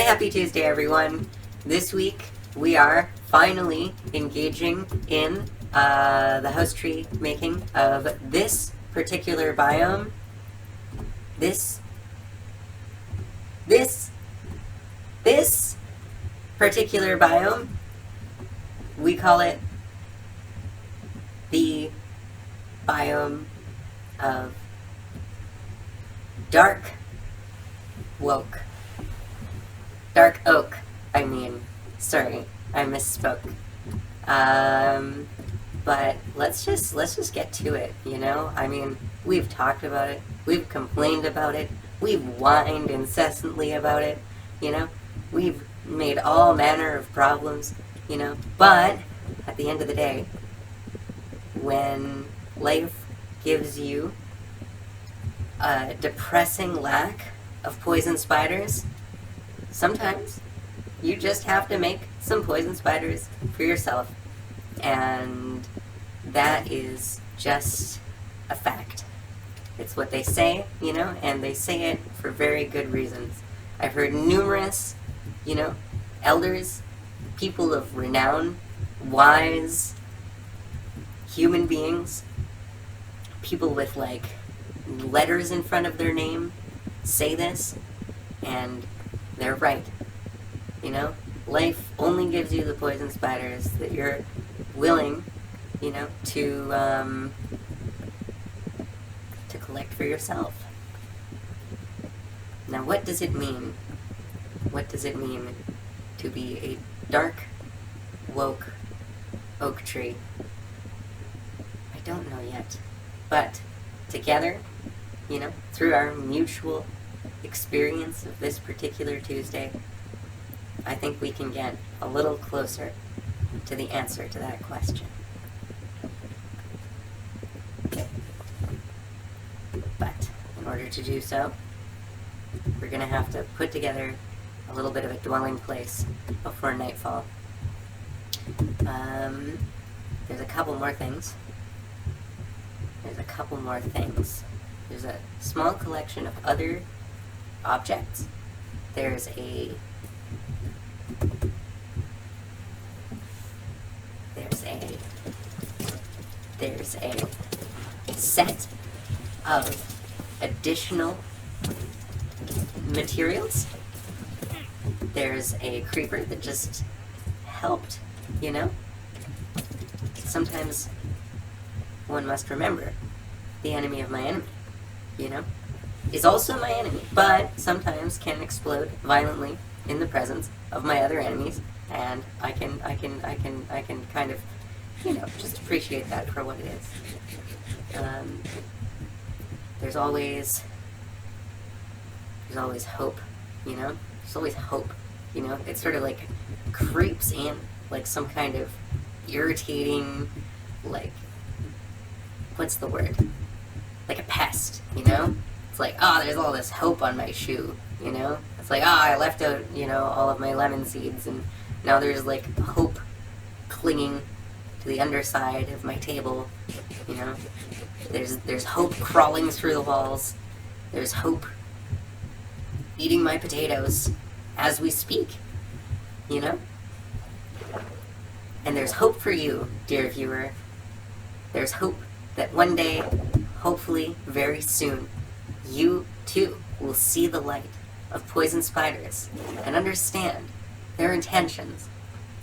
Happy Tuesday, everyone. This week we are finally engaging in the house tree making of this particular biome. This particular biome, we call it the biome of dark woke. Dark oak, I mean. Sorry, I misspoke. But let's just get to it, you know? I mean, we've talked about it, we've complained about it, we've whined incessantly about it, you know? We've made all manner of problems, you know? But at the end of the day, when life gives you a depressing lack of poison spiders, sometimes you just have to make some poison spiders for yourself. And that is just a fact. It's what they say, you know, and they say it for very good reasons. I've heard numerous, you know, elders, people of renown, wise human beings, people with like letters in front of their name say this, and they're right. You know, life only gives you the poison spiders that you're willing, you know, to collect for yourself. Now, what does it mean? What does it mean to be a dark, woke oak tree? I don't know yet. But together, you know, through our mutual experience of this particular Tuesday, I think we can get a little closer to the answer to that question. But in order to do so, we're going to have to put together a little bit of a dwelling place before nightfall. There's a couple more things. There's a small collection of other objects. There's a set of additional materials. There's a creeper that just helped, you know? Sometimes one must remember the enemy of my enemy, you know, is also my enemy, but sometimes can explode violently in the presence of my other enemies, and I can kind of, you know, just appreciate that for what it is. There's always hope, you know? There's always hope, you know? It sort of like creeps in like some kind of irritating, like, what's the word? Like a pest, you know? It's like, oh, there's all this hope on my shoe, you know? It's like, I left out, you know, all of my lemon seeds, and now there's like hope clinging to the underside of my table, you know? There's hope crawling through the walls. There's hope eating my potatoes as we speak, you know? And there's hope for you, dear viewer. There's hope that one day, hopefully very soon, you too will see the light of poison spiders and understand their intentions,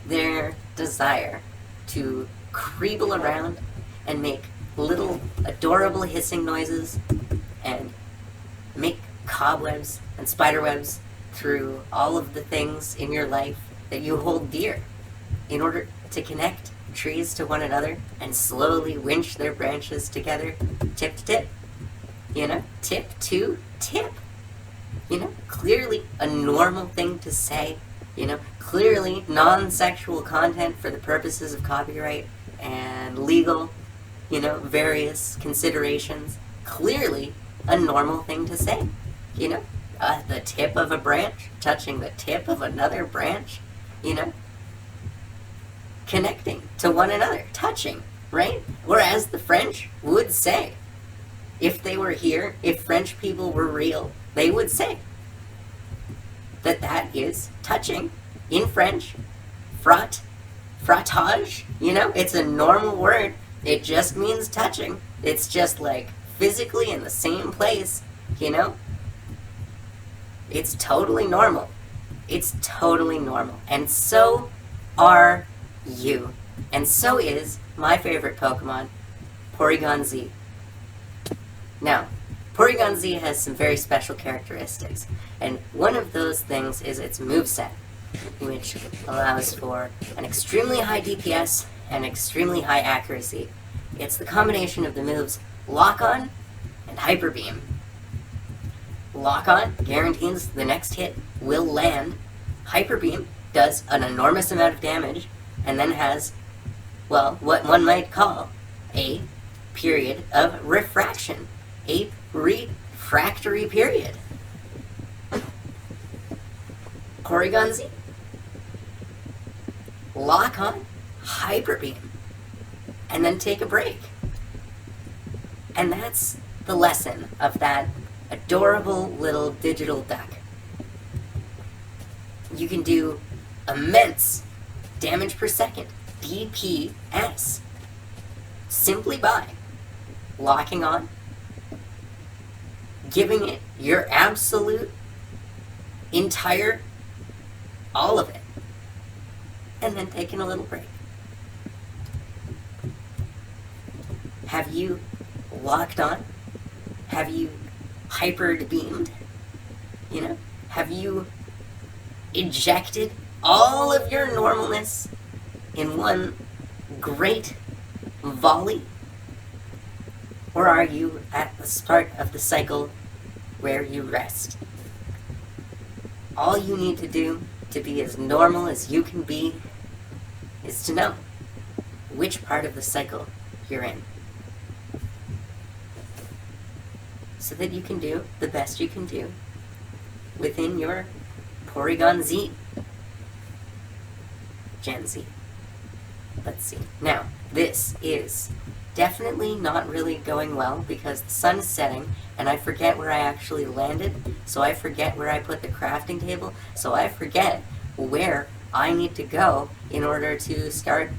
their desire to creeble around and make little adorable hissing noises and make cobwebs and spiderwebs through all of the things in your life that you hold dear in order to connect trees to one another and slowly winch their branches together, tip to tip, you know, tip to tip, you know, clearly a normal thing to say, you know, clearly non-sexual content for the purposes of copyright and legal, you know, various considerations, clearly a normal thing to say, you know, the tip of a branch touching the tip of another branch, you know, connecting to one another, touching, right? Whereas the French would say, if they were here, if French people were real, they would say, that is touching. In French, frottage, it's a normal word. It just means touching. It's just like physically in the same place, It's totally normal. It's totally normal. And so are you. And so is my favorite Pokemon, Porygon Z. Now, Porygon Z has some very special characteristics, and one of those things is its moveset, which allows for an extremely high DPS and extremely high accuracy. It's the combination of the moves Lock-On and Hyper Beam. Lock-On guarantees the next hit will land. Hyper Beam does an enormous amount of damage, and then has, well, what one might call a period of refraction. A refractory period. Porygon Z. Lock on, Hyper Beam, and then take a break. And that's the lesson of that adorable little digital duck. You can do immense damage per second, DPS, simply by locking on, giving it your absolute, entire, all of it, and then taking a little break. Have you locked on? Have you hypered beamed? Have you ejected all of your normalness in one great volley? Or are you at the start of the cycle where you rest? All you need to do to be as normal as you can be is to know which part of the cycle you're in, so that you can do the best you can do within your Porygon Z. Gen Z. Let's see. Now, this is definitely not really going well because the sun is setting and I forget where I actually landed, so I forget where I put the crafting table, so I forget where I need to go in order to start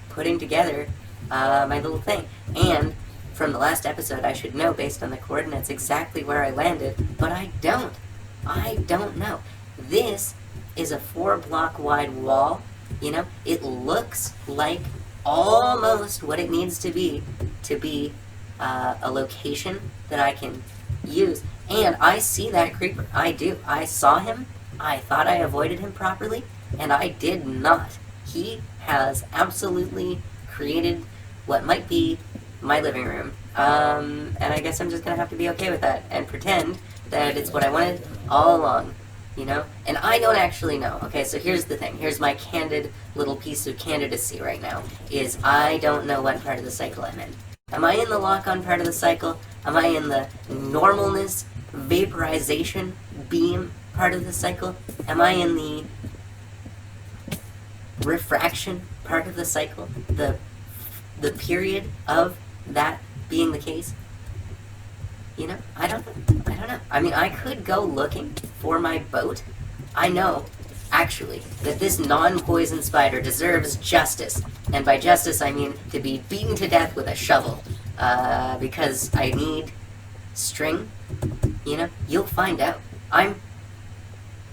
putting together my little thing. And from the last episode, I should know based on the coordinates exactly where I landed, but I don't. I don't know. This is a 4-block wide wall. It looks like almost what it needs to be a location that I can use. And I see that creeper. I do. I saw him. I thought I avoided him properly, and I did not. He has absolutely created what might be my living room. And I guess I'm just going to have to be okay with that and pretend that it's what I wanted all along. And I don't actually know. Okay, so here's the thing. Here's my candid little piece of candidacy right now, is I don't know what part of the cycle I'm in. Am I in the lock-on part of the cycle? Am I in the normalness, vaporization, beam part of the cycle? Am I in the refraction part of the cycle? The period of that being the case? I don't know. I mean, I could go looking for my boat. I know, actually, that this non-poison spider deserves justice. And by justice, I mean to be beaten to death with a shovel. Because I need string. You'll find out.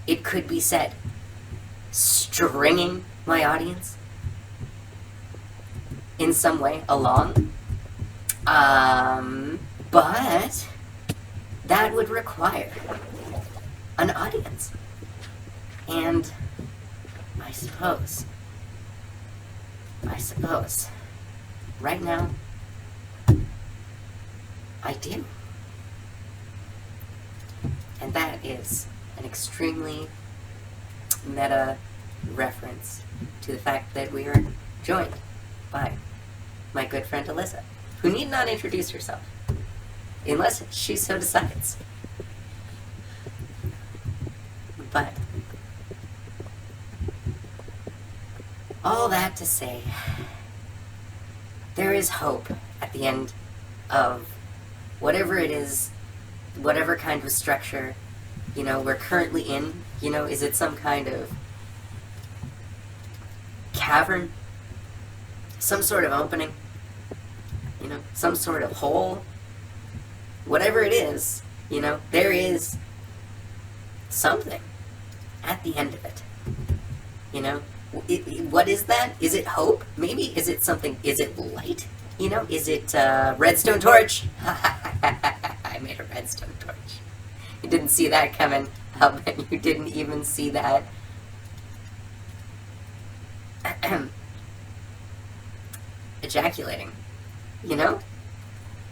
It could be said, stringing my audience in some way along. But that would require an audience. And I suppose, right now, I do. And that is an extremely meta reference to the fact that we are joined by my good friend Alyssa, who need not introduce herself, unless she so decides. But all that to say, there is hope at the end of whatever it is, whatever kind of structure, we're currently in You know, is it some kind of cavern? Some sort of opening? You know, some sort of hole? Whatever it is, you know, there is something at the end of it. You know, what is that? Is it hope? Maybe? Is it something? Is it light? You know, is it redstone torch? I made a redstone torch. You didn't see that coming. I'll bet you didn't even see that. Ejaculating. You know?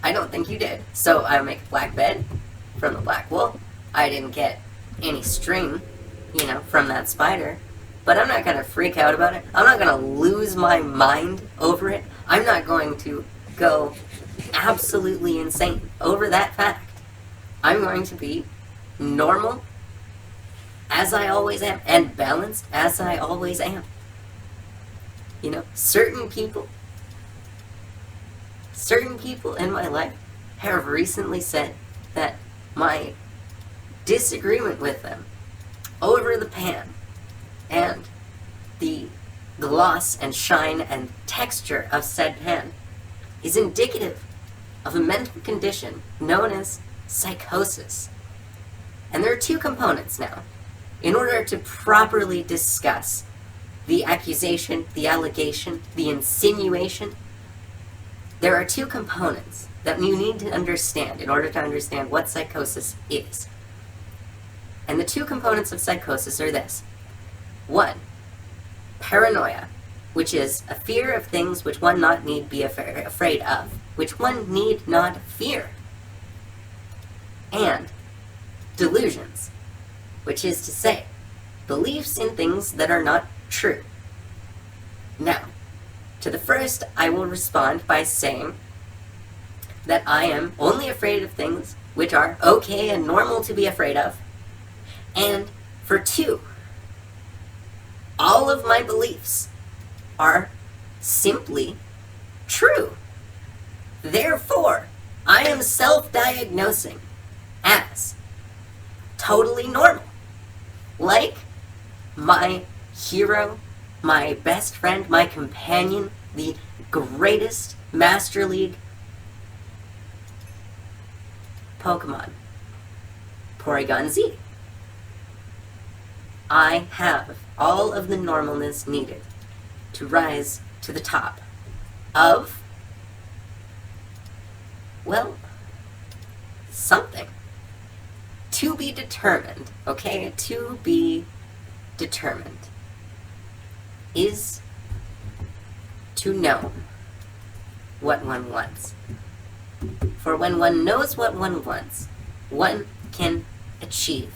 I don't think you did. So I make a black bed from the black wool. I didn't get any string, you know, from that spider. But I'm not going to freak out about it. I'm not going to lose my mind over it. I'm not going to go absolutely insane over that fact. I'm going to be normal as I always am, and balanced as I always am. You know, certain people in my life have recently said that my disagreement with them over the pan and the gloss and shine and texture of said pan is indicative of a mental condition known as psychosis. And there are two components now. In order to properly discuss the accusation, the allegation, the insinuation, there are two components that you need to understand in order to understand what psychosis is. And the two components of psychosis are this. One, paranoia, which is a fear of things which one not need be afraid of, which one need not fear. And delusions, which is to say, beliefs in things that are not true. Now, to the first, I will respond by saying that I am only afraid of things which are okay and normal to be afraid of. And for two, all of my beliefs are simply true. Therefore, I am self-diagnosing as totally normal. Like my hero, my best friend, my companion, the greatest Master League Pokemon, Porygon Z. I have all of the normalness needed to rise to the top of, well, something. To be determined, okay? To be determined is to know what one wants. For when one knows what one wants, one can achieve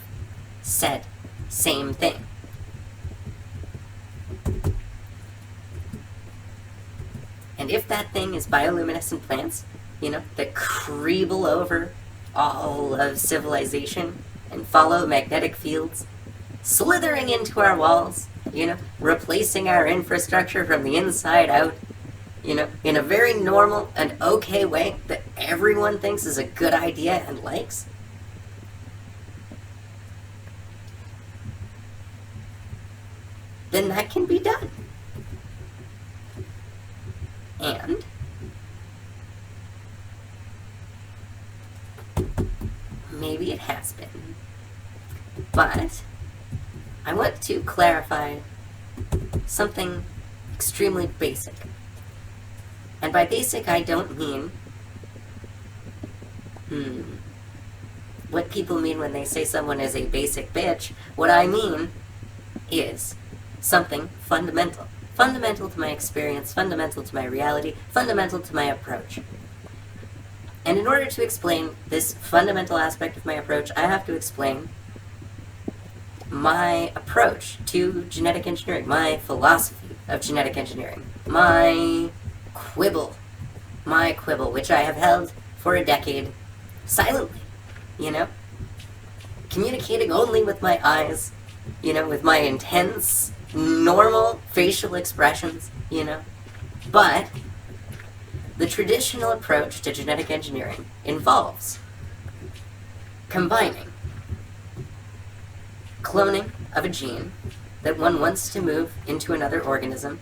said same thing. And if that thing is bioluminescent plants, you know, that creeble over all of civilization and follow magnetic fields, slithering into our walls, you know, replacing our infrastructure from the inside out, you know, in a very normal and okay way that everyone thinks is a good idea and likes, then that can be done. And maybe it has been. But I want to clarify something extremely basic. And by basic, I don't mean what people mean when they say someone is a basic bitch. What I mean is something fundamental. Fundamental to my experience, fundamental to my reality, fundamental to my approach. And in order to explain this fundamental aspect of my approach, I have to explain my approach to genetic engineering, my philosophy of genetic engineering, my quibble, which I have held for a decade, silently, you know, communicating only with my eyes, you know, with my intense, normal facial expressions, you know. But the traditional approach to genetic engineering involves combining cloning of a gene that one wants to move into another organism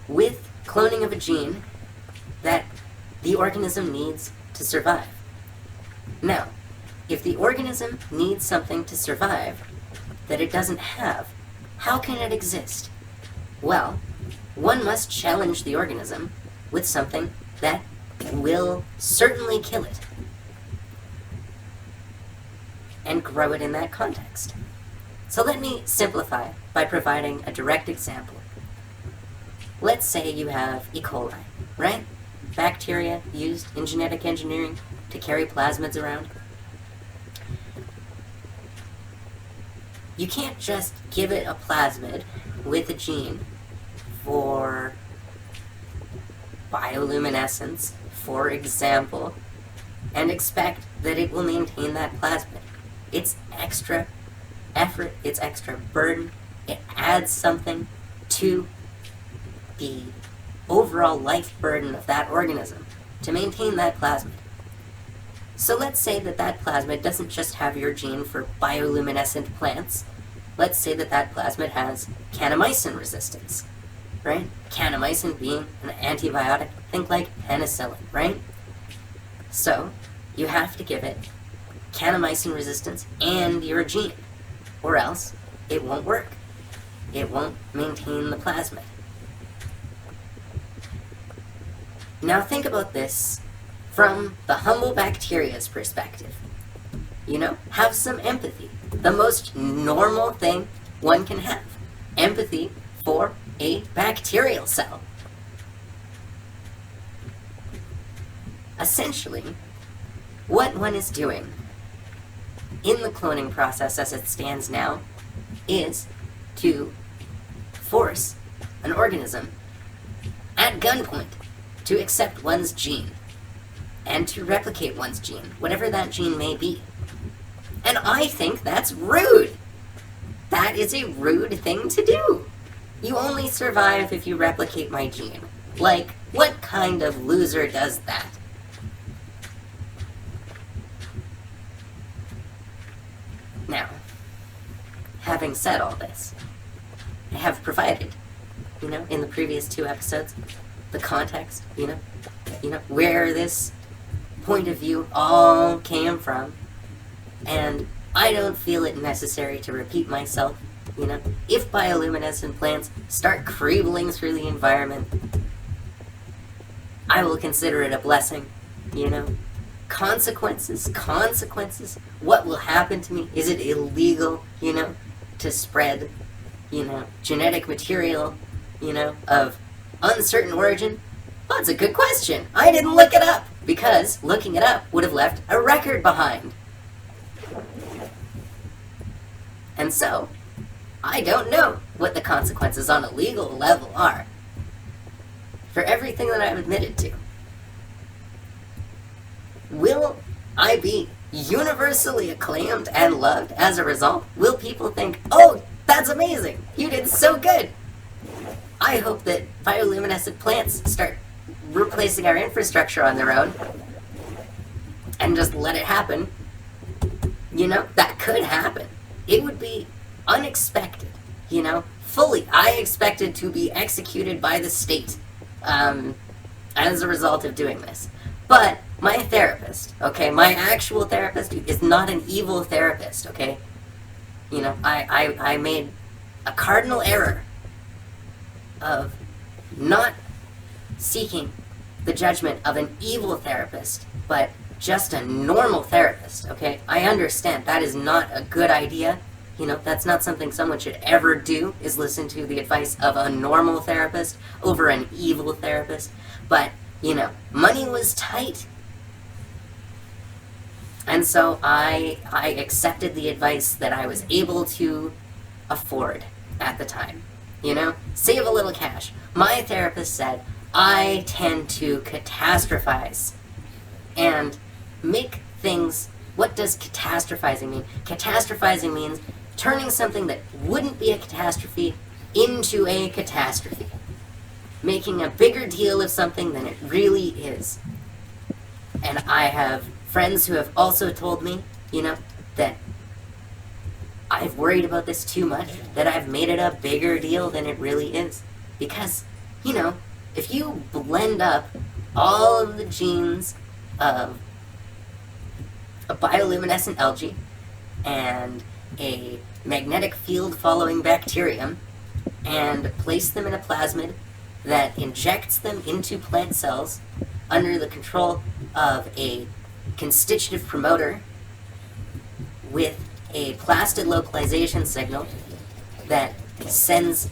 with cloning of a gene that the organism needs to survive. Now, if the organism needs something to survive that it doesn't have, how can it exist? Well, one must challenge the organism with something that will certainly kill it and grow it in that context. So let me simplify by providing a direct example. Let's say you have E. coli, right? Bacteria used in genetic engineering to carry plasmids around. You can't just give it a plasmid with a gene for bioluminescence, for example, and expect that it will maintain that plasmid. It's extra effort, it's extra burden, it adds something to the overall life burden of that organism to maintain that plasmid. So let's say that that plasmid doesn't just have your gene for bioluminescent plants. Let's say that that plasmid has kanamycin resistance, right? Kanamycin being an antibiotic, think like penicillin, right? So you have to give it kanamycin resistance and your gene, or else it won't work. It won't maintain the plasmid. Now think about this from the humble bacteria's perspective. You know, have some empathy. The most normal thing one can have. Empathy for a bacterial cell. Essentially, what one is doing in the cloning process as it stands now is to force an organism at gunpoint to accept one's gene and to replicate one's gene, whatever that gene may be. And I think that's rude. That is a rude thing to do. You only survive if you replicate my gene. Like, what kind of loser does that? Now, having said all this, I have provided, in the previous 2 episodes, the context, where this point of view all came from, and I don't feel it necessary to repeat myself. If bioluminescent plants start creeping through the environment, I will consider it a blessing, Consequences. What will happen to me? Is it illegal, to spread, genetic material, of uncertain origin? Well, that's a good question. I didn't look it up, because looking it up would have left a record behind. And so, I don't know what the consequences on a legal level are for everything that I've admitted to. Will I be universally acclaimed and loved as a result? Will people think, oh, that's amazing, you did so good? I hope that bioluminescent plants start replacing our infrastructure on their own and just let it happen. That could happen. It would be unexpected, fully. I expected to be executed by the state as a result of doing this. But my therapist, my actual therapist is not an evil therapist, I made a cardinal error of not seeking the judgment of an evil therapist, but just a normal therapist, I understand that is not a good idea. That's not something someone should ever do, is listen to the advice of a normal therapist over an evil therapist. But, money was tight. And so I accepted the advice that I was able to afford at the time. Save a little cash. My therapist said, I tend to catastrophize and make things. What does catastrophizing mean? Catastrophizing means turning something that wouldn't be a catastrophe into a catastrophe. Making a bigger deal of something than it really is. And I have friends who have also told me, that I've worried about this too much, that I've made it a bigger deal than it really is. Because, you know, if you blend up all of the genes of a bioluminescent algae and a magnetic field following bacterium and place them in a plasmid that injects them into plant cells under the control of a constitutive promoter with a plastid localization signal that sends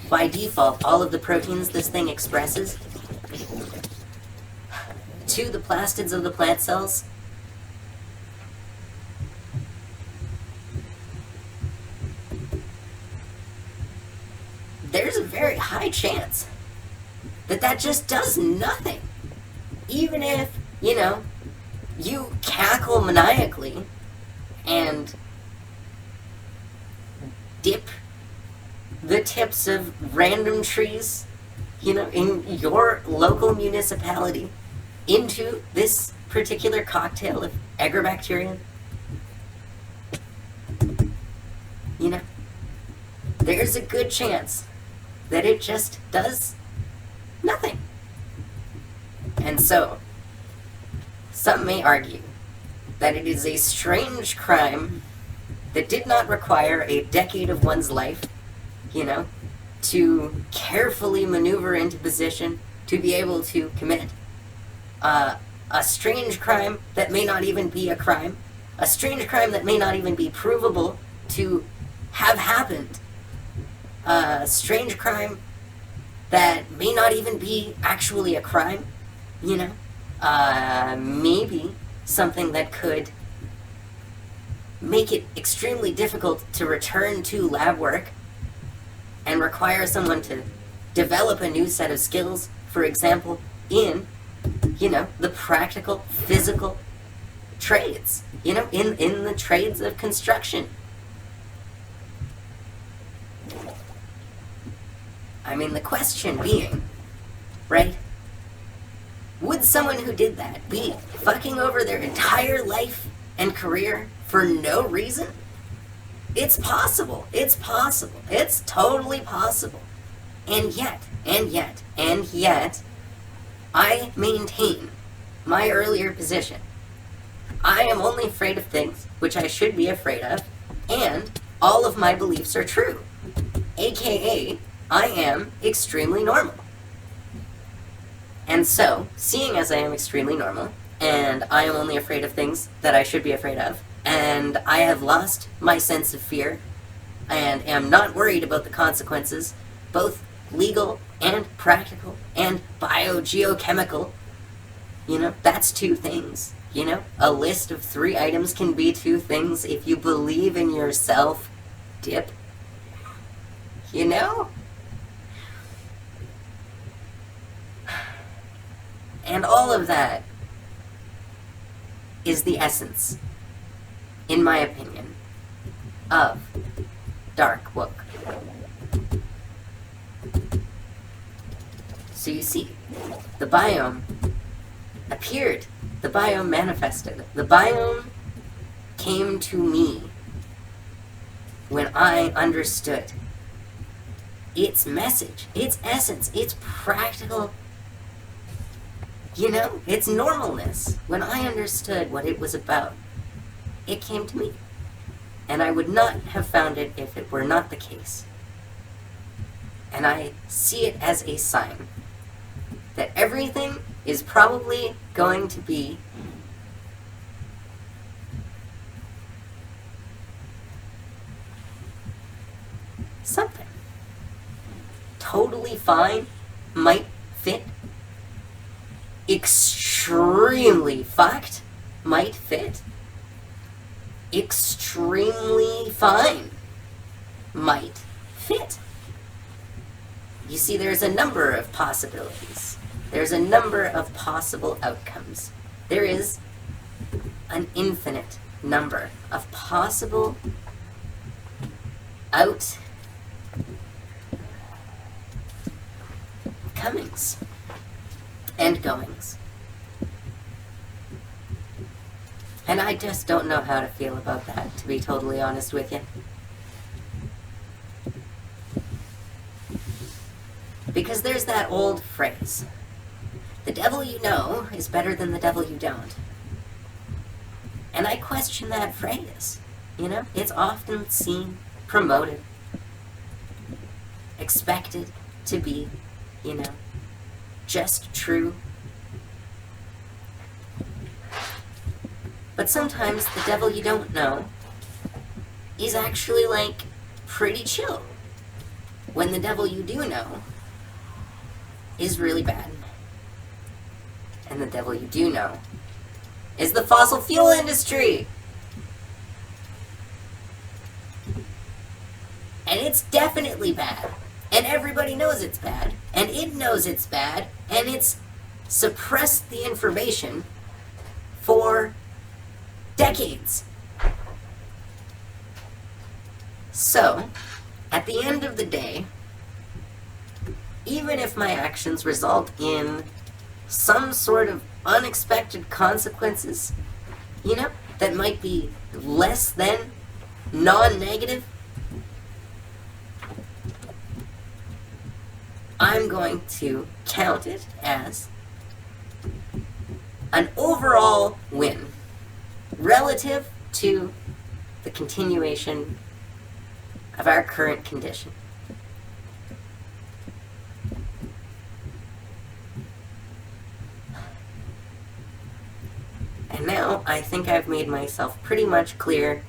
by default all of the proteins this thing expresses to the plastids of the plant cells, there's a very high chance that that just does nothing. Even if, you know, you cackle maniacally and dip the tips of random trees, you know, in your local municipality into this particular cocktail of agrobacterium, you know, there's a good chance that it just does nothing. And so, some may argue that it is a strange crime that did not require a decade of one's life, you know, to carefully maneuver into position to be able to commit. A strange crime that may not even be a crime. A strange crime that may not even be provable to have happened. A strange crime that may not even be actually a crime, you know. Maybe something that could make it extremely difficult to return to lab work and require someone to develop a new set of skills, for example, in, you know, the practical, physical trades, you know, in the trades of construction. I mean, the question being, right, would someone who did that be fucking over their entire life and career for no reason? It's possible. It's possible. It's totally possible. And yet, I maintain my earlier position. I am only afraid of things which I should be afraid of, and all of my beliefs are true. AKA, I am extremely normal. And so, seeing as I am extremely normal, and I am only afraid of things that I should be afraid of, and I have lost my sense of fear, and am not worried about the consequences, both legal and practical and biogeochemical, you know, that's two things, you know? A list of 3 items can be 2 things if you believe in yourself, dip. You know? And all of that is the essence, in my opinion, of Dark Woke. So you see, the biome appeared, the biome manifested, the biome came to me when I understood its message, its essence, its practical, you know, its normalness. When I understood what it was about, it came to me. And I would not have found it if it were not the case. And I see it as a sign that everything is probably going to be something totally fine, might fit, extremely fucked, might fit, extremely fine, might fit. You see, there's a number of possibilities. There's a number of possible outcomes. There is an infinite number of possible outcomings and goings. And I just don't know how to feel about that, to be totally honest with you. Because there's that old phrase, the devil you know is better than the devil you don't. And I question that phrase. It's often seen, promoted, expected to be, just true. But sometimes the devil you don't know is actually, pretty chill. When the devil you do know is really bad. And the devil you do know is the fossil fuel industry. And it's definitely bad. And everybody knows it's bad. And it knows it's bad. And it's suppressed the information for decades. So, at the end of the day, even if my actions result in some sort of unexpected consequences, that might be less than non-negative, I'm going to count it as an overall win relative to the continuation of our current condition. And now I think I've made myself pretty much clear,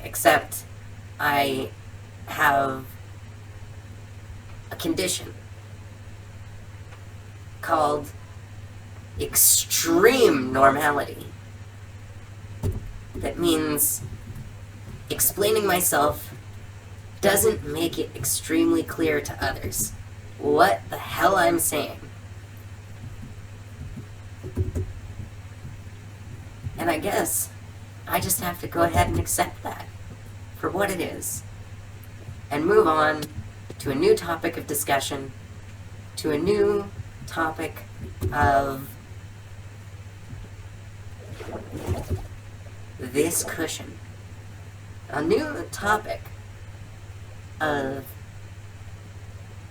except I have a condition called extreme normality. That means explaining myself doesn't make it extremely clear to others what the hell I'm saying. And I guess I just have to go ahead and accept that for what it is and move on to a new topic of discussion, to a new topic of this cushion, a new topic of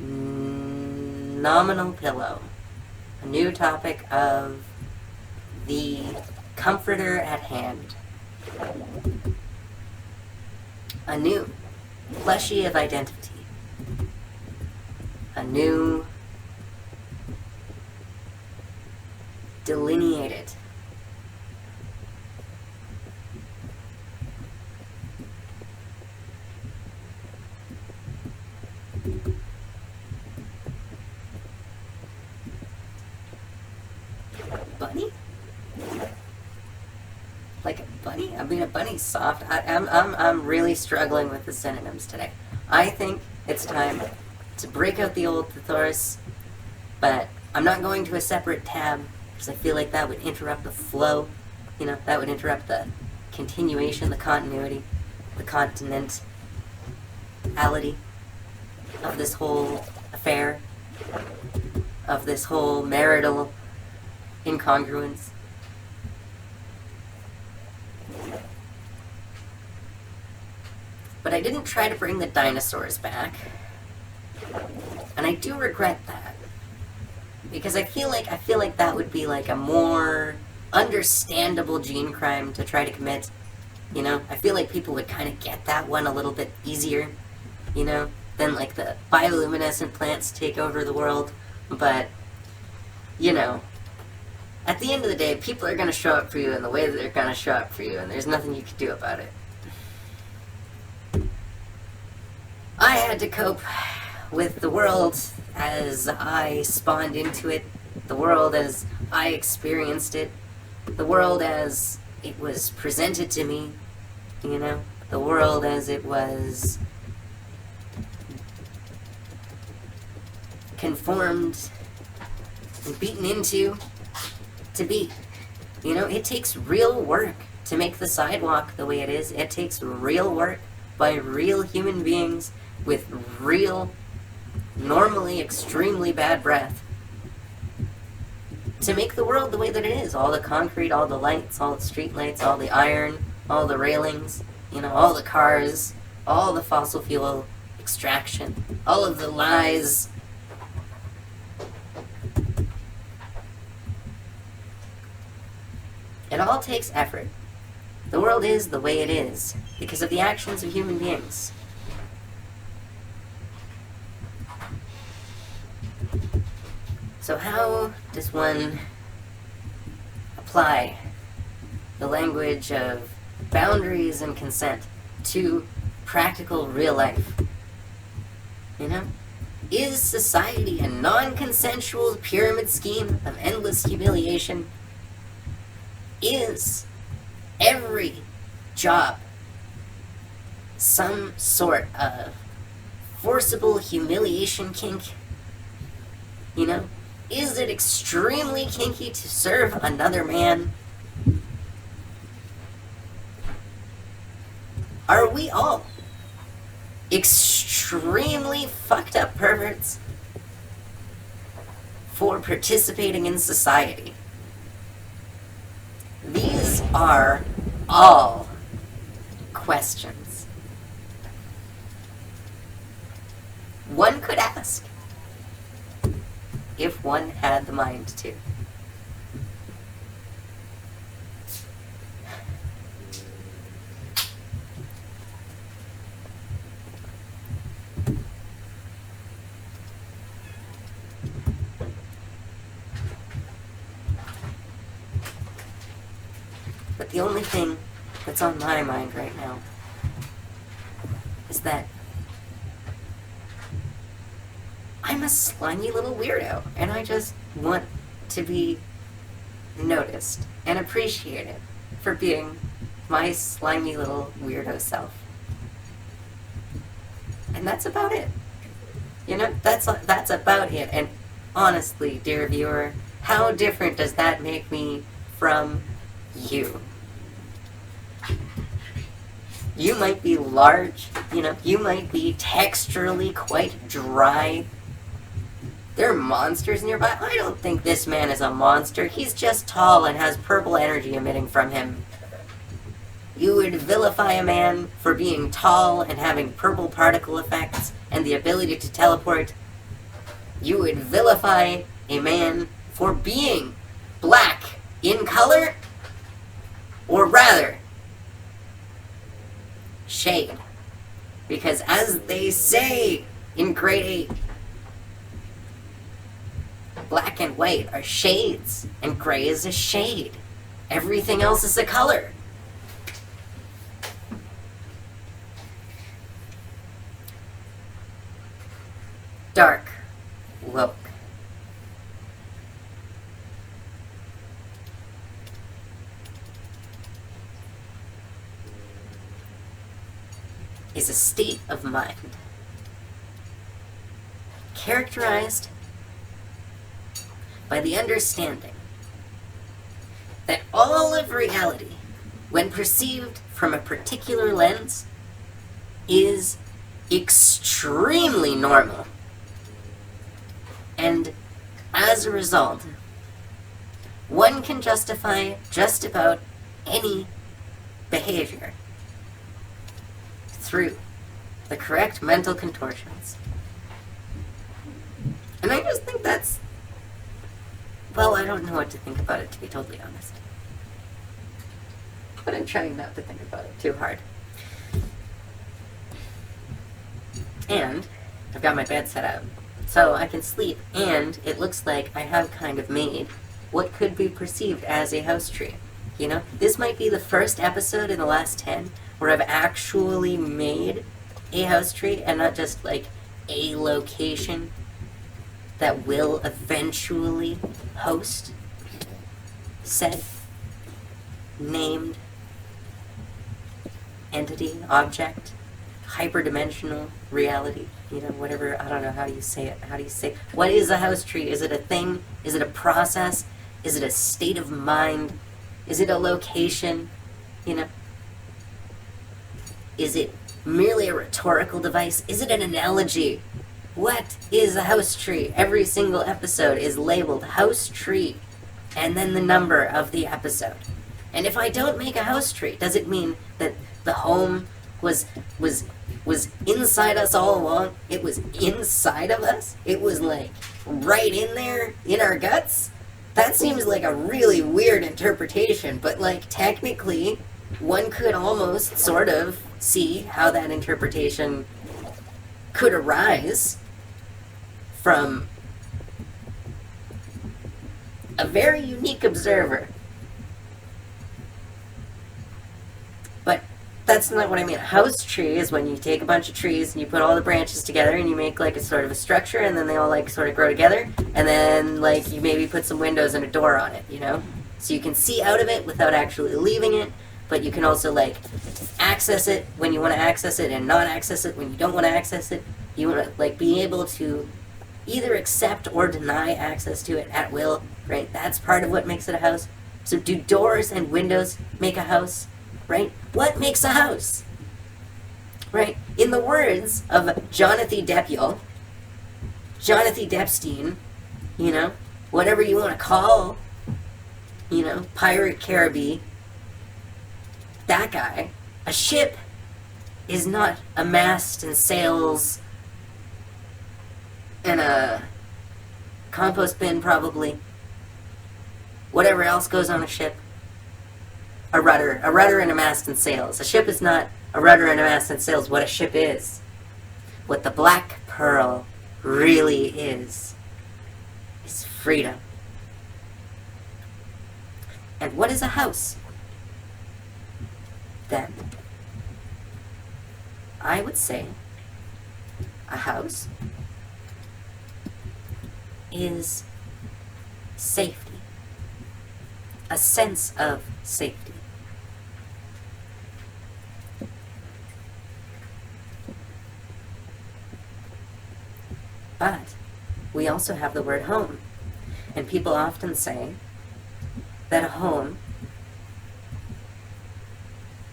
nominal pillow, a new topic of the comforter at hand, a new plushie of identity, a new delineated bunny? Like a bunny? I mean, a bunny's soft. I'm really struggling with the synonyms today. I think it's time to break out the old thesaurus, but I'm not going to a separate tab because I feel like that would interrupt the flow. That would interrupt the continuation, the continuity, the continentality of this whole affair, of this whole marital incongruence. But I didn't try to bring the dinosaurs back, and I do regret that, because I feel like that would be like a more understandable gene crime to try to commit. I feel like people would kind of get that one a little bit easier, than like the bioluminescent plants take over the world. But at the end of the day, people are going to show up for you in the way that they're going to show up for you, and there's nothing you can do about it. I had to cope with the world as I spawned into it, the world as I experienced it, the world as it was presented to me, the world as it was conformed and beaten into to be. It takes real work to make the sidewalk the way it is. It takes real work by real human beings with real, normally extremely bad breath to make the world the way that it is. All the concrete, all the lights, all the street lights, all the iron, all the railings, all the cars, all the fossil fuel extraction, all of the lies It all takes effort. The world is the way it is because of the actions of human beings. So how does one apply the language of boundaries and consent to practical real life? You know? Is society a non-consensual pyramid scheme of endless humiliation? Is every job some sort of forcible humiliation kink? You know? Is it extremely kinky to serve another man? Are we all extremely fucked up perverts for participating in society? These are all questions one could ask if one had the mind to. But the only thing that's on my mind right now is that I'm a slimy little weirdo, and I just want to be noticed and appreciated for being my slimy little weirdo self. And that's about it. You know, that's about it. And honestly, dear viewer, how different does that make me from you? You might be large, you know, you might be texturally quite dry. There are monsters nearby. I don't think this man is a monster. He's just tall and has purple energy emitting from him. You would vilify a man for being tall and having purple particle effects and the ability to teleport. You would vilify a man for being black in color, or rather, shade. Because as they say in grade 8, black and white are shades, and gray is a shade. Everything else is a color. Dark, woke. Is a state of mind characterized by the understanding that all of reality, when perceived from a particular lens, is extremely normal. And as a result, one can justify just about any behavior through the correct mental contortions. And I just think that's, well, I don't know what to think about it, to be totally honest. But I'm trying not to think about it too hard. And I've got my bed set up so I can sleep, and it looks like I have kind of made what could be perceived as a house tree. You know, this might be the first episode in the last 10 where I've actually made a house tree and not just like a location that will eventually host said named entity, object, hyperdimensional reality, you know, whatever, I don't know, how do you say it? How do you say, what is a house tree? Is it a thing? Is it a process? Is it a state of mind? Is it a location? You know? Is it merely a rhetorical device? Is it an analogy? What is a house tree? Every single episode is labeled house tree and then the number of the episode. And if I don't make a house tree, does it mean that the home was inside us all along? It was inside of us? It was like right in there, in our guts? That seems like a really weird interpretation, but like technically, one could almost sort of see how that interpretation could arise from a very unique observer. But that's not what I mean. A house tree is when you take a bunch of trees and you put all the branches together and you make like a sort of a structure, and then they all like sort of grow together, and then like you maybe put some windows and a door on it, you know? So you can see out of it without actually leaving it, but you can also like access it when you want to access it and not access it when you don't want to access it. You want to like be able to either accept or deny access to it at will, right? That's part of what makes it a house. So do doors and windows make a house, right? What makes a house, right? In the words of Jonathan Depiel, Jonathan Depstein, you know, whatever you want to call, you know, Pirate Caribbean, that guy, a ship is not a mast and sails and a compost bin, probably. Whatever else goes on a ship. A rudder and a mast and sails. A ship is not a rudder and a mast and sails. What a ship is, what the Black Pearl really is freedom. And what is a house? Then, I would say a house is safety. A sense of safety. But we also have the word home. And people often say that a home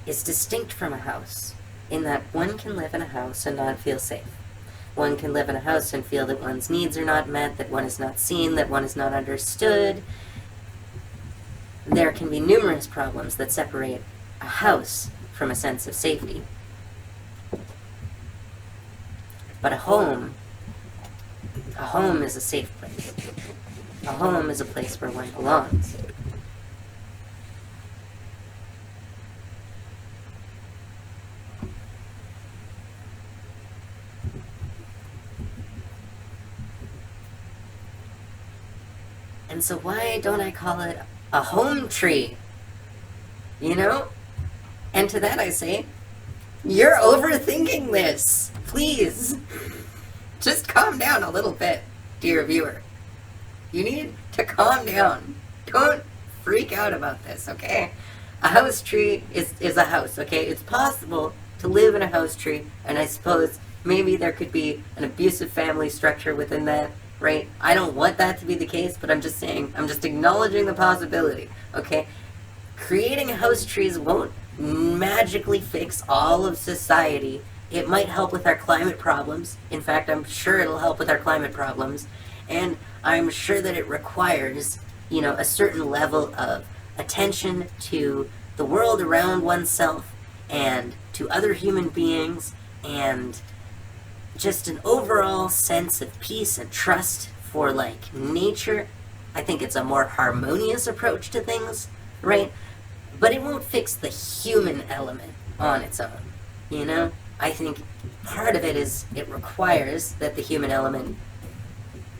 is distinct from a house, in that one can live in a house and not feel safe. One can live in a house and feel that one's needs are not met, that one is not seen, that one is not understood. There can be numerous problems that separate a house from a sense of safety. But a home is a safe place. A home is a place where one belongs. And so why don't I call it a home tree? You know? And to that I say, you're overthinking this. Please. Just calm down a little bit, dear viewer. You need to calm down. Don't freak out about this, okay? A house tree is a house, okay? It's possible to live in a house tree, and I suppose maybe there could be an abusive family structure within that, right? I don't want that to be the case, but I'm just saying, I'm just acknowledging the possibility, okay? Creating house trees won't magically fix all of society. It might help with our climate problems. In fact, I'm sure it'll help with our climate problems. And I'm sure that it requires, you know, a certain level of attention to the world around oneself and to other human beings, and just an overall sense of peace and trust for, like, nature. I think it's a more harmonious approach to things, right? But it won't fix the human element on its own, you know? I think part of it is it requires that the human element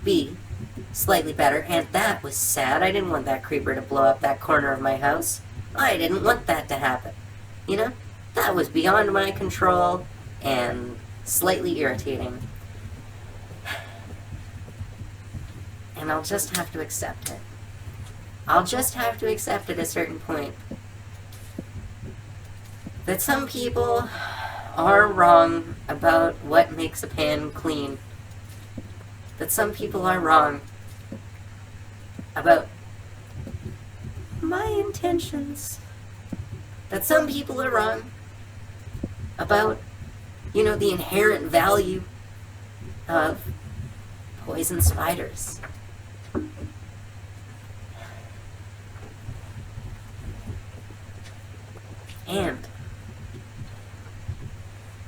be slightly better, and that was sad. I didn't want that creeper to blow up that corner of my house. I didn't want that to happen. You know? That was beyond my control and slightly irritating. And I'll just have to accept it. I'll just have to accept at a certain point that some people are wrong about what makes a pan clean. That some people are wrong about my intentions. That some people are wrong about, you know, the inherent value of poison spiders. And,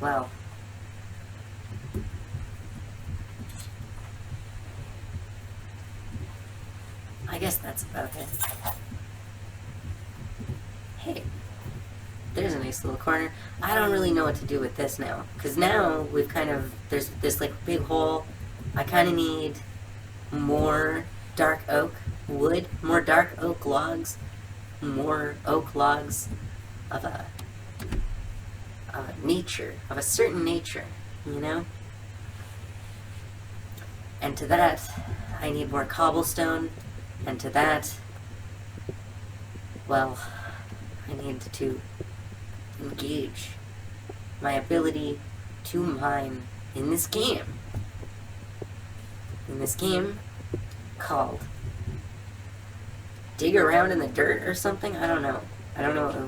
well, I guess that's about it. Hey, there's a nice little corner. I don't really know what to do with this now, because now we've kind of, there's this like big hole. I kind of need more dark oak wood, more dark oak logs, more oak logs of a nature, of a certain nature, you know? And to that, I need more cobblestone, and to that, well, I need to engage my ability to mine in this game. In this game called Dig Around in the Dirt or something? I don't know.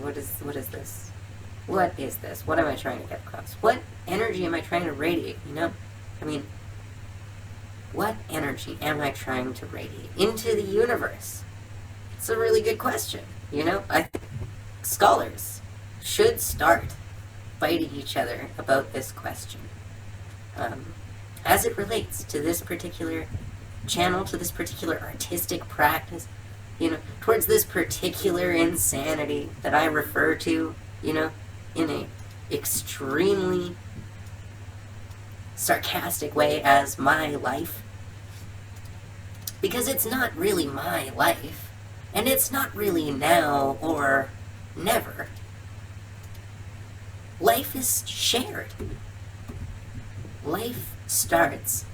What is this? What is this? What am I trying to get across? What energy am I trying to radiate, you know? I mean, what energy am I trying to radiate into the universe? It's a really good question, you know? I think scholars should start fighting each other about this question. As it relates to this particular channel, to this particular artistic practice, you know, towards this particular insanity that I refer to, you know, in a extremely sarcastic way as my life. Because it's not really my life, and it's not really now or never. Life is shared. Life starts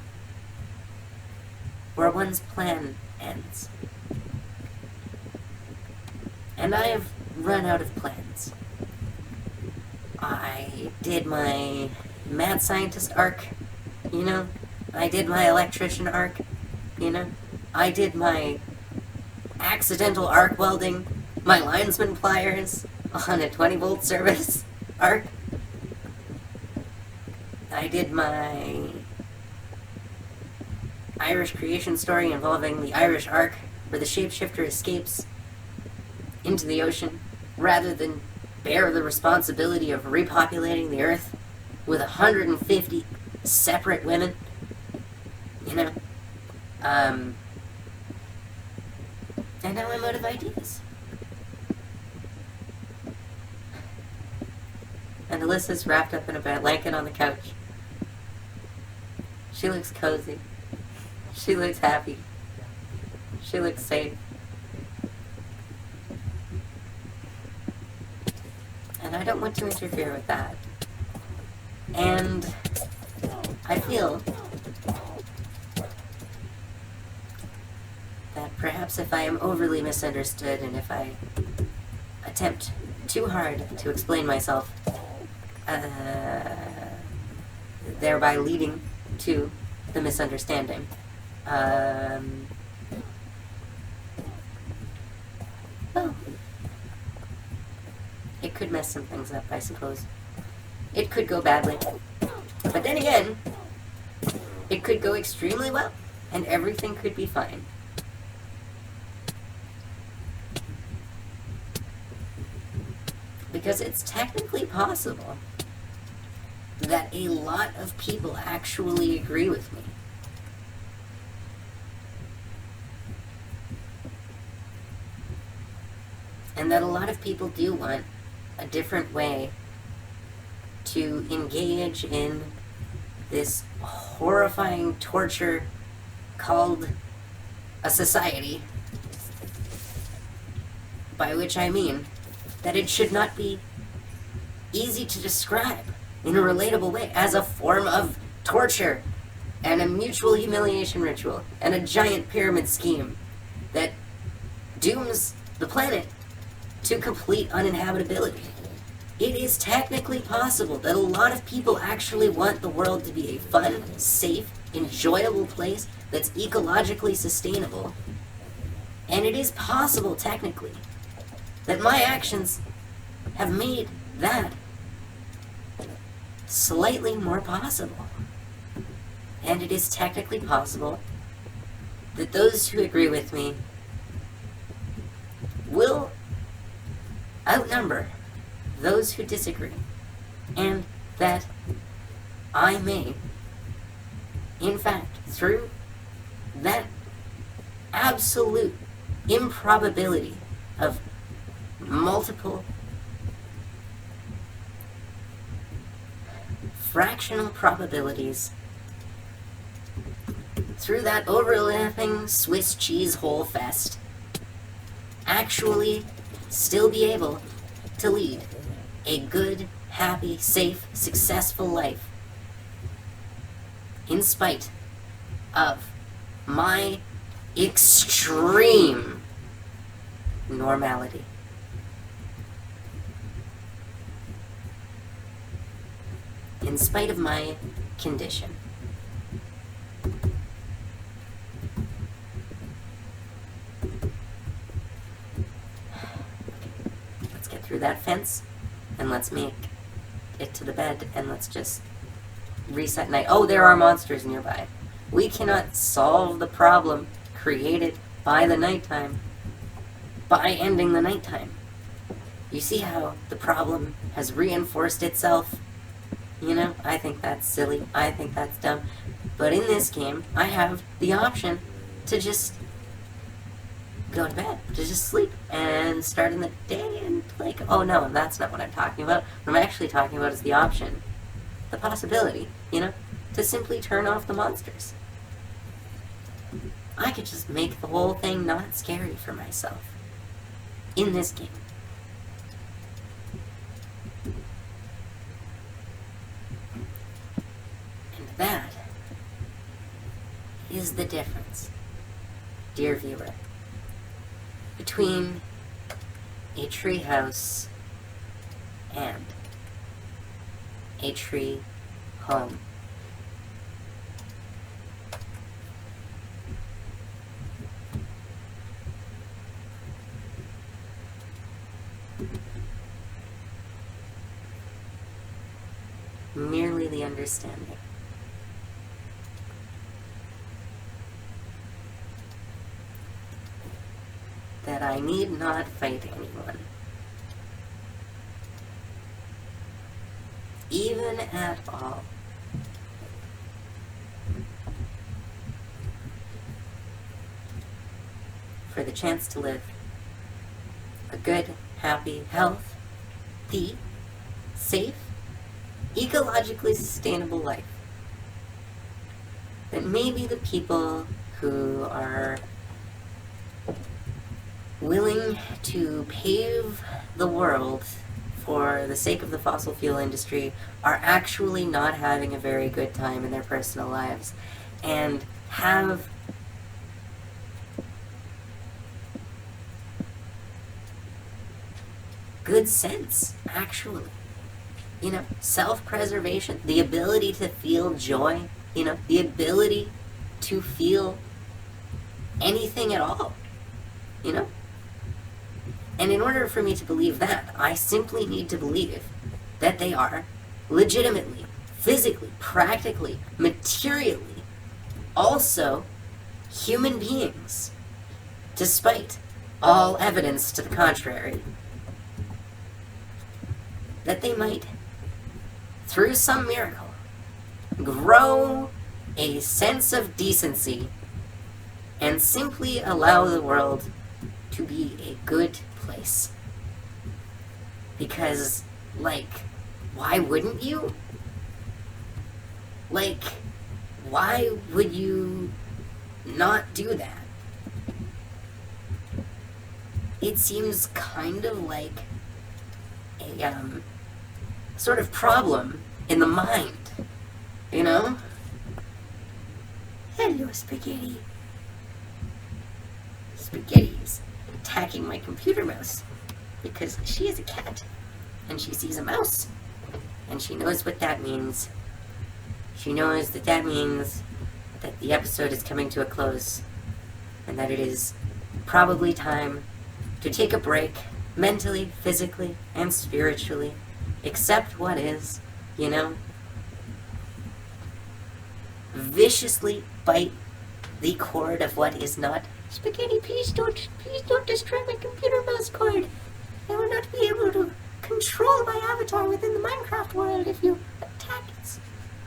where one's plan ends. And I have run out of plans. I did my mad scientist arc, you know? I did my electrician arc, you know? I did my accidental arc welding, my linesman pliers on a 20-volt service arc. I did my Irish creation story involving the Irish arc, where the shapeshifter escapes into the ocean rather than bear the responsibility of repopulating the earth with 150 separate women, you know? And now I'm out of ideas. And Alyssa's wrapped up in a blanket on the couch. She looks cozy. She looks happy. She looks safe. And I don't want to interfere with that. And I feel that perhaps if I am overly misunderstood and if I attempt too hard to explain myself, thereby leading to the misunderstanding, well, it could mess some things up, I suppose. It could go badly. But then again, it could go extremely well, and everything could be fine. Because it's technically possible that a lot of people actually agree with me. And that a lot of people do want a different way to engage in this horrifying torture called a society, by which I mean that it should not be easy to describe in a relatable way as a form of torture and a mutual humiliation ritual and a giant pyramid scheme that dooms the planet to complete uninhabitability. It is technically possible that a lot of people actually want the world to be a fun, safe, enjoyable place that's ecologically sustainable. And it is possible, technically, that my actions have made that slightly more possible. And it is technically possible that those who agree with me will outnumber those who disagree, and that I may, in fact, through that absolute improbability of multiple fractional probabilities through that overlapping Swiss cheese hole fest, actually still be able to lead a good, happy, safe, successful life in spite of my extreme normality. In spite of my condition. Let's get through that fence, and let's make it to the bed, and let's just reset night. Oh, there are monsters nearby. We cannot solve the problem created by the nighttime by ending the nighttime. You see how the problem has reinforced itself? You know, I think that's silly. I think that's dumb. But in this game, I have the option to just go to bed, to just sleep, and start in the day, and like, oh no, that's not what I'm talking about. What I'm actually talking about is the option, the possibility, you know, to simply turn off the monsters. I could just make the whole thing not scary for myself in this game. That is the difference, dear viewer, between a tree house and a tree home. Merely the understanding that I need not fight anyone, even at all. For the chance to live a good, happy, healthy, safe, ecologically sustainable life. That maybe the people who are willing to pave the world for the sake of the fossil fuel industry are actually not having a very good time in their personal lives and have good sense, actually. You know, self-preservation, the ability to feel joy, you know, the ability to feel anything at all, you know? And in order for me to believe that, I simply need to believe that they are legitimately, physically, practically, materially, also human beings, despite all evidence to the contrary. That they might, through some miracle, grow a sense of decency and simply allow the world to be a good place. Because, like, why wouldn't you? Like, why would you not do that? It seems kind of like a, sort of problem in the mind, you know? Hello, Spaghetti. Spaghetti's attacking my computer mouse because she is a cat and she sees a mouse and she knows what that means. She knows that that means that the episode is coming to a close and that it is probably time to take a break, mentally, physically, and spiritually. Accept what is, you know? Viciously bite the cord of what is not. Spaghetti, please don't destroy my computer mouse cord. I will not be able to control my avatar within the Minecraft world if you attack it.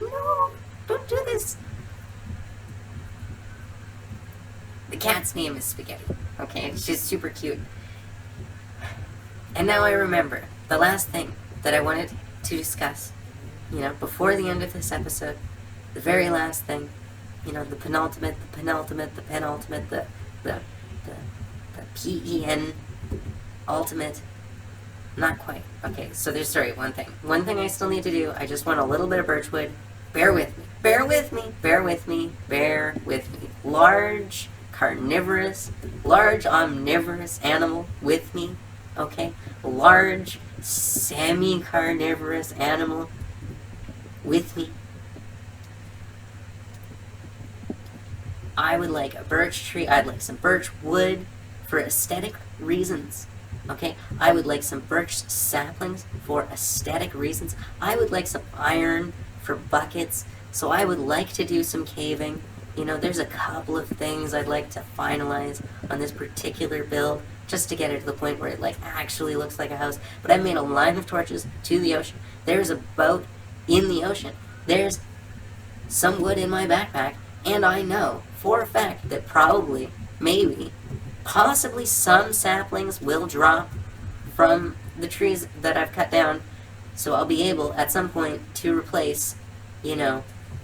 No, don't do this. The cat's name is Spaghetti. Okay, she's super cute. And now I remember the last thing that I wanted to discuss, before the end of this episode, the very last thing, the penultimate, the PEN ultimate. Not quite. Okay, so there's, one thing. One thing I still need to do, I just want a little bit of birchwood. Bear with me. Bear with me. Bear with me. Bear with me. Large, omnivorous animal with me. Okay? Large, semi-carnivorous animal with me. I would like a birch tree. I'd like some birch wood for aesthetic reasons. Okay? I would like some birch saplings for aesthetic reasons. I would like some iron for buckets. So I would like to do some caving. There's a couple of things I'd like to finalize on this particular build just to get it to the point where it actually looks like a house. But I've made a line of torches to the ocean. There's a boat in the ocean. There's some wood in my backpack. And I know for a fact that probably, maybe, possibly some saplings will drop from the trees that I've cut down. So I'll be able, at some point, to replace,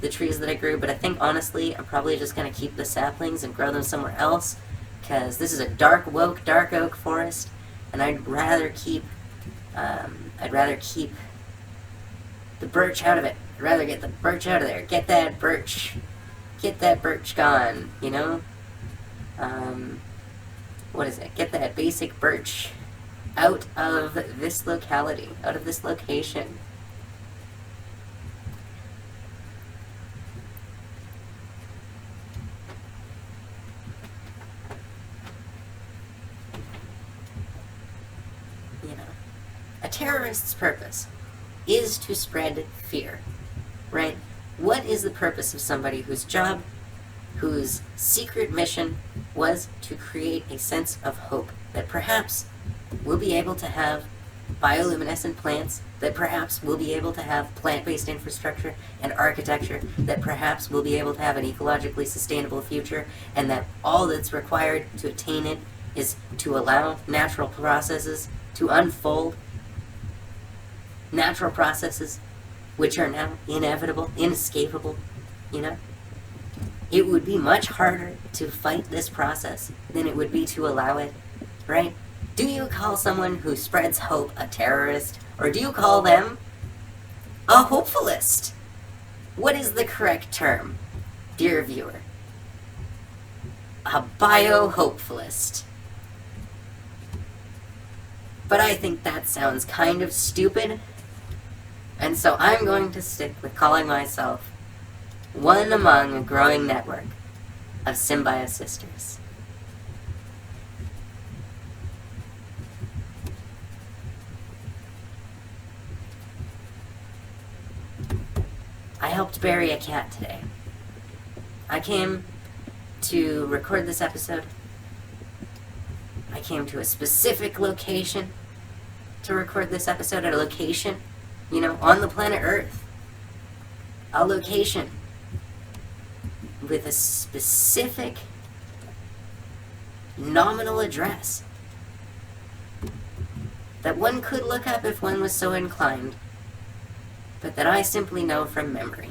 the trees that I grew. But I think, honestly, I'm probably just going to keep the saplings and grow them somewhere else. Because this is a dark oak forest. And I'd rather keep the birch out of it. I'd rather get the birch out of there. Get that birch gone, what is it? Get that basic birch out of this locality, out of this location. A terrorist's purpose is to spread fear, right? What is the purpose of somebody whose job, whose secret mission was to create a sense of hope that perhaps we'll be able to have bioluminescent plants, that perhaps we'll be able to have plant-based infrastructure and architecture, that perhaps we'll be able to have an ecologically sustainable future, and that all that's required to attain it is to allow natural processes to unfold, natural processes which are now inevitable, inescapable, It would be much harder to fight this process than it would be to allow it, right? Do you call someone who spreads hope a terrorist, or do you call them a hopefulist? What is the correct term, dear viewer? A bio-hopefulist. But I think that sounds kind of stupid, and so I'm going to stick with calling myself one among a growing network of symbiosisters. I helped bury a cat today. I came to record this episode. I came to a specific location to record this episode, at a location, on the planet Earth. A location with a specific nominal address that one could look up if one was so inclined, but that I simply know from memory.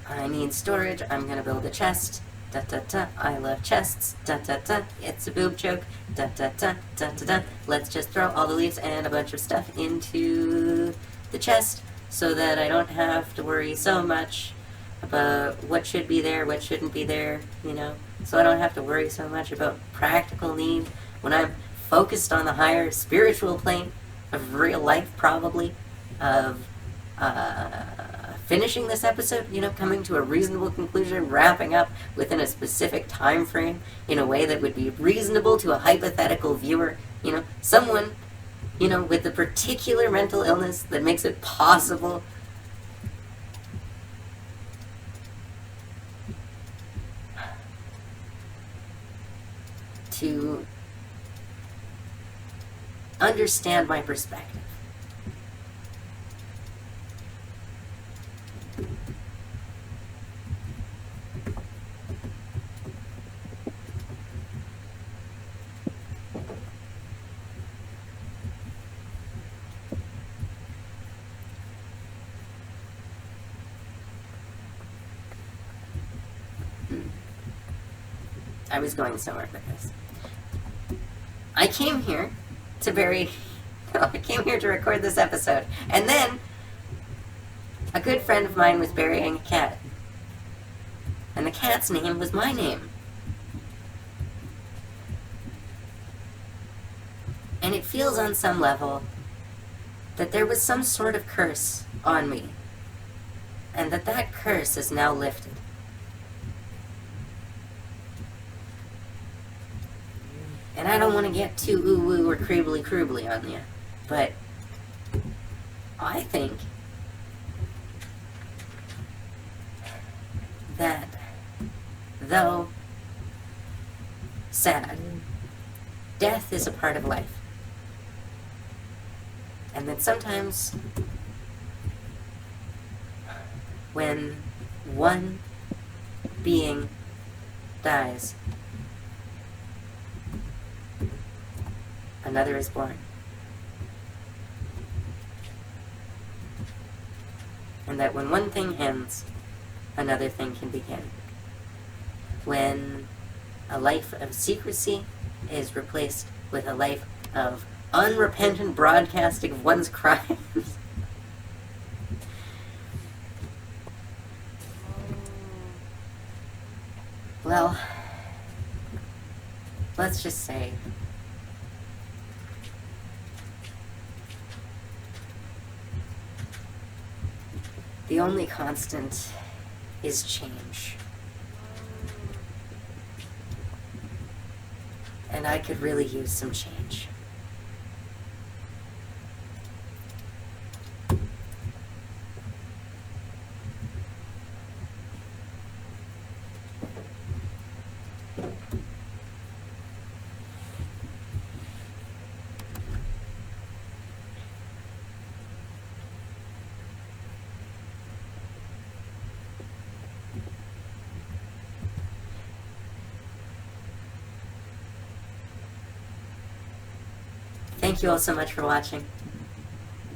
I need storage. I'm gonna build a chest. Da da da. I love chests. Da da da. It's a boob joke. Da da da da da da. Let's just throw all the leaves and a bunch of stuff into the chest so that I don't have to worry so much about what should be there, what shouldn't be there, So I don't have to worry so much about practical need when I'm focused on the higher spiritual plane of real life, probably, of finishing this episode, coming to a reasonable conclusion, wrapping up within a specific time frame in a way that would be reasonable to a hypothetical viewer, someone, with a particular mental illness that makes it possible to understand my perspective. I was going somewhere with this. I came here to record this episode, and then a good friend of mine was burying a cat, and the cat's name was my name. And it feels on some level that there was some sort of curse on me, and that curse is now lifted. And I don't want to get too ooh-woo or creebly-croobly on you, but I think that, though sad, death is a part of life. And that sometimes when one being dies, another is born. And that when one thing ends, another thing can begin. When a life of secrecy is replaced with a life of unrepentant broadcasting of one's crimes. Well, let's just say the only constant is change. And I could really use some change. Thank you all so much for watching.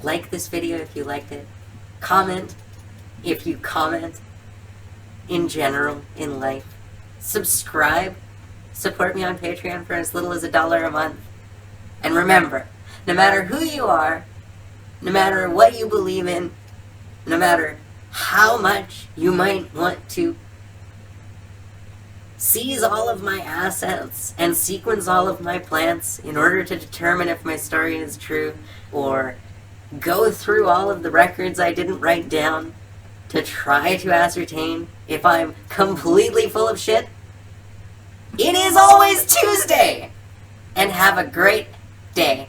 Like this video if you liked it. Comment if you comment in general in life. Subscribe. Support me on Patreon for as little as $1 a month. And remember, no matter who you are, no matter what you believe in, no matter how much you might want to seize all of my assets and sequence all of my plants in order to determine if my story is true, or go through all of the records I didn't write down to try to ascertain if I'm completely full of shit, it is always Tuesday! And have a great day.